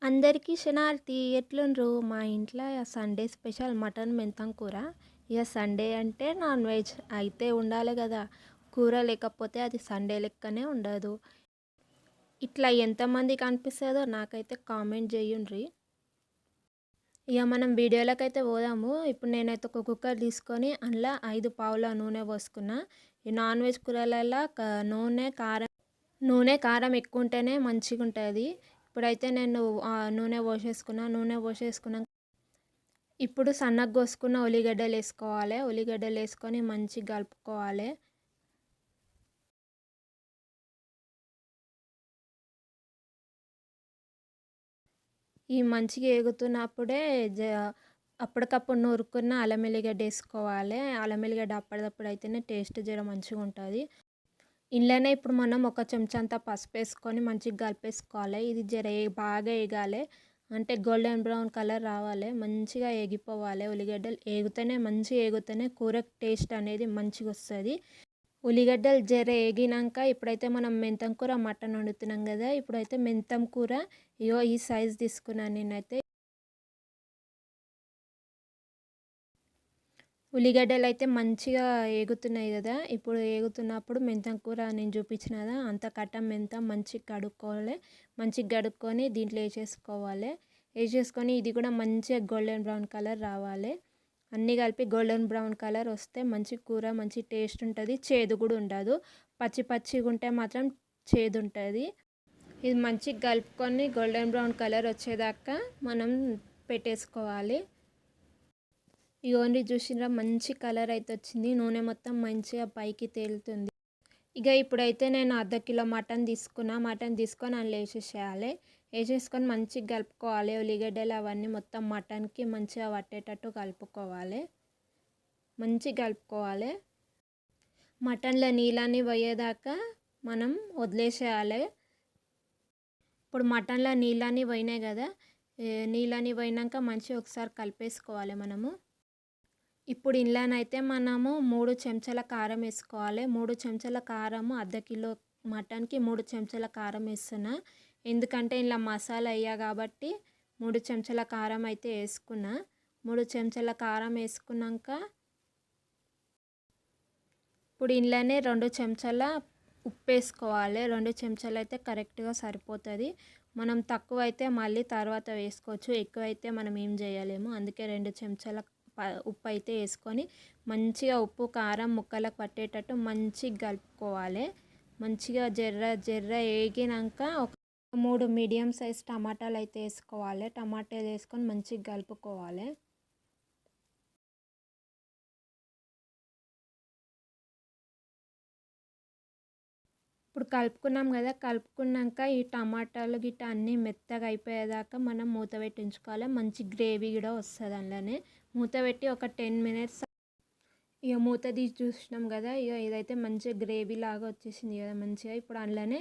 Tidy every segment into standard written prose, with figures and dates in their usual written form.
అందరికీ శనార్థి ఎట్లుండ్రు మా ఇంట్లో సండే స్పెషల్ మటన్ మెంతం కూర. ఇక సండే అంటే నాన్ వెజ్ అయితే ఉండాలి కదా. కూర లేకపోతే అది సండే లెక్కనే ఉండదు. ఇట్లా ఎంతమందికి అనిపిస్తుందో నాకైతే కామెంట్ చేయండ్రి. ఇక మనం వీడియోలకైతే పోదాము. ఇప్పుడు నేనైతే ఒక కుక్కర్ తీసుకొని అందులో 5 పావుల నూనె పోసుకున్నా. ఈ నాన్ వెజ్ కూరలలో నూనె కారం ఎక్కువ ఉంటేనే మంచిగా ఉంటుంది. ఇప్పుడైతే నేను నూనె పోసేసుకున్నాక ఇప్పుడు సన్నగా కోసుకున్న ఉల్లిగడ్డలు వేసుకోవాలి. ఉల్లిగడ్డలు వేసుకొని మంచిగా కలుపుకోవాలి. ఈ మంచిగా ఎగుతున్నప్పుడే అప్పటికప్పుడు నూరుకున్న అల్లం ఎల్లిగడ్డ వేసుకోవాలి. అల్లం ఎల్లిగడ్డ అప్పటిదప్పుడు అయితేనే టేస్ట్ జర మంచిగా ఉంటుంది. ఇంట్లోనే ఇప్పుడు మనం ఒక చెంచా అంతా పసుపు వేసుకొని మంచిగా కలిపేసుకోవాలి. ఇది జర బాగా వేగాలి, అంటే గోల్డెన్ బ్రౌన్ కలర్ రావాలి, మంచిగా వేగిపోవాలి. ఉల్లిగడ్డలు మంచిగా ఏగుతూనే కూర టేస్ట్ అనేది మంచిగా వస్తుంది. ఉల్లిగడ్డలు జర వేగినాక ఇప్పుడైతే మనం మెంతం కూర మటన్ వండుతున్నాం కదా. ఇప్పుడైతే మెంతం కూర ఈ సైజ్ తీసుకున్నాను నేనైతే. ఉల్లిగడ్డలు అయితే మంచిగా ఏగుతున్నాయి కదా. ఇప్పుడు ఏగుతున్నప్పుడు మెంతం కూర నేను చూపించిన కదా, అంత కట్ట మెంతం మంచిగా కడుక్కొని దీంట్లో వేసేసుకొని ఇది కూడా మంచిగా గోల్డెన్ బ్రౌన్ కలర్ రావాలి. అన్నీ కలిపి గోల్డెన్ బ్రౌన్ కలర్ వస్తే మంచి కూర మంచి టేస్ట్ ఉంటుంది, చేదు కూడా ఉండదు. పచ్చిగా ఉంటే మాత్రం చేదు ఉంటుంది. ఇది మంచిగా కలుపుకొని గోల్డెన్ బ్రౌన్ కలర్ వచ్చేదాకా మనం పెట్టేసుకోవాలి. ఇగోండి చూసినా మంచి కలర్ అయితే వచ్చింది. నూనె మొత్తం మంచిగా పైకి తేలుతుంది. ఇక ఇప్పుడైతే నేను అర్ధ కిలో మటన్ తీసుకొని అందులో వేసేసుకొని మంచిగా కలుపుకోవాలి. ఉల్లిగడ్డలు అవన్నీ మొత్తం మటన్కి మంచిగా పట్టేటట్టు కలుపుకోవాలి. మటన్లో నీళ్ళని పోయేదాకా మనం వదిలేసేయాలి. ఇప్పుడు మటన్లో నీళ్ళని పోయినాయి కదా. నీళ్ళని పోయినాక మంచిగా ఒకసారి కలిపేసుకోవాలి మనము. ఇప్పుడు ఇందులోనైతే మనము 3 చెంచాల కారం వేసుకోవాలి. 3 చెంచాల కారము అర్ధ కిలో మటన్కి 3 చెంచాల కారం వేస్తున్నా. ఎందుకంటే ఇలా మసాలా అయ్యా కాబట్టి 3 చెంచాల కారం అయితే వేసుకున్నా. 3 చెంచాల కారం వేసుకున్నాక ఇప్పుడు ఇందులోనే 2 చెంచాల ఉప్పు వేసుకోవాలి. 2 చెంచాలు అయితే కరెక్ట్గా సరిపోతుంది. మనం తక్కువ అయితే మళ్ళీ తర్వాత వేసుకోవచ్చు, ఎక్కువ అయితే మనం ఏం చేయలేము. అందుకే 2 చెంచాల ఉప్పు అయితే వేసుకొని మంచిగా ఉప్పు కారం ముక్కలకు పట్టేటట్టు మంచిగా కలుపుకోవాలి. మంచిగా జర్ర వేగినాక ఒక 3 మీడియం సైజ్ టమాటాలు అయితే వేసుకోవాలి. టమాటాలు వేసుకొని మంచిగా కలుపుకోవాలి. ఇప్పుడు కలుపుకున్నాం కదా. కలుపుకున్నాక ఈ టమాటాలు గిట్ట అన్నీ మెత్తగా అయిపోయేదాకా మనం మూత పెట్టి ఉంచుకోవాలి. మంచి గ్రేవీ కూడా వస్తుంది. అందులోనే మూత పెట్టి ఒక 10 మినిట్స్ ఇక మూత తీసి చూసినాం కదా. ఇక ఇదైతే మంచిగా గ్రేవీ లాగా వచ్చేసింది కదా మంచిగా. ఇప్పుడు అందులోనే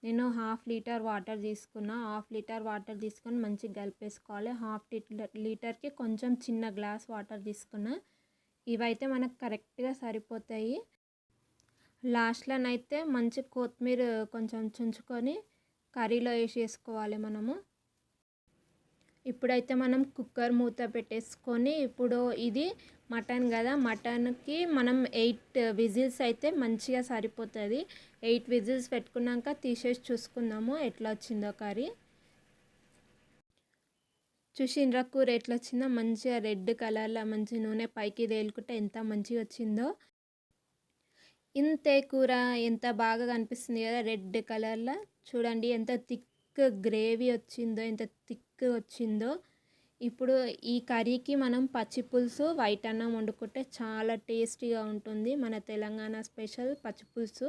నేను 1/2 లీటర్ వాటర్ తీసుకున్నా. 1/2 లీటర్ వాటర్ తీసుకొని మంచిగా కలిపేసుకోవాలి. 1/2 లీటర్కి కొంచెం చిన్న గ్లాస్ వాటర్ తీసుకున్నా. ఇవైతే మనకు కరెక్ట్గా సరిపోతాయి. లాస్ట్లోనైతే మంచి కొత్తిమీర కొంచెం చుంచుకొని కర్రీలో వేసేసుకోవాలి మనము. ఇప్పుడైతే మనం కుక్కర్ మూత పెట్టేసుకొని, ఇప్పుడు ఇది మటన్ కదా, మటన్కి మనం 8 విజిల్స్ అయితే మంచిగా సరిపోతుంది. 8 విజిల్స్ పెట్టుకున్నాక తీసేసి చూసుకుందాము ఎట్లా వచ్చిందో కర్రీ. చూసిండ్రా కూర ఎట్లా వచ్చిందో, మంచిగా రెడ్ కలర్లో మంచి నూనె పైకి తేలుకుంటే ఎంత మంచిగా వచ్చిందో. ఇంతే కూర ఎంత బాగా కనిపిస్తుంది కదా రెడ్ కలర్లో. చూడండి ఎంత థిక్ గ్రేవీ వచ్చిందో, ఎంత థిక్ వచ్చిందో. ఇప్పుడు ఈ కర్రీకి మనం పచ్చి పులుసు వైట్ అన్నం వండుకుంటే చాలా టేస్టీగా ఉంటుంది. మన తెలంగాణ స్పెషల్ పచ్చి పులుసు.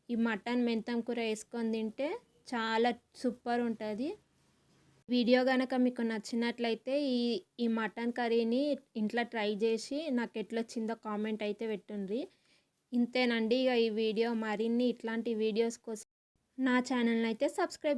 ఈ మటన్ మెంతం కూర వేసుకొని తింటే చాలా సూపర్ ఉంటుంది. వీడియో కనుక మీకు నచ్చినట్లయితే ఈ మటన్ కర్రీని ఇంట్లో ట్రై చేసి నాకు ఎట్లా వచ్చిందో కామెంట్ అయితే పెట్టండి. ఇంతేనండి ఇక ఈ వీడియో. మరిన్ని ఇట్లాంటి వీడియోస్ కోసం నా ఛానల్ని అయితే సబ్స్క్రైబ్